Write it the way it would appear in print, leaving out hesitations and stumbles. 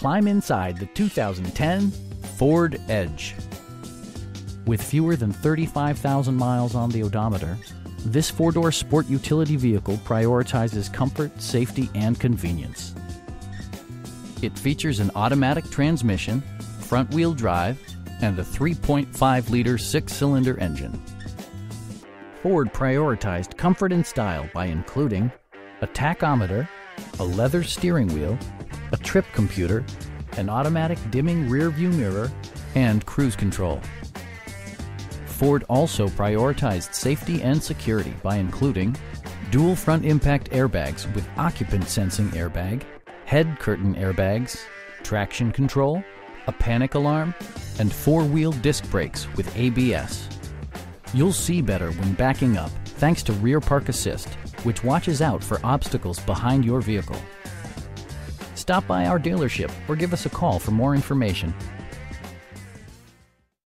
climb inside the 2010 Ford Edge. With fewer than 35,000 miles on the odometer, this four-door sport utility vehicle prioritizes comfort, safety, and convenience. It features an automatic transmission, front-wheel drive, and a 3.5-liter six-cylinder engine. Ford prioritized comfort and style by including a tachometer, a leather steering wheel, a trip computer, an automatic dimming rear-view mirror, and cruise control. Ford also prioritized safety and security by including dual front impact airbags with occupant sensing airbag, head curtain airbags, traction control, a panic alarm, and four-wheel disc brakes with ABS. You'll see better when backing up thanks to Rear Park Assist, which watches out for obstacles behind your vehicle. Stop by our dealership or give us a call for more information.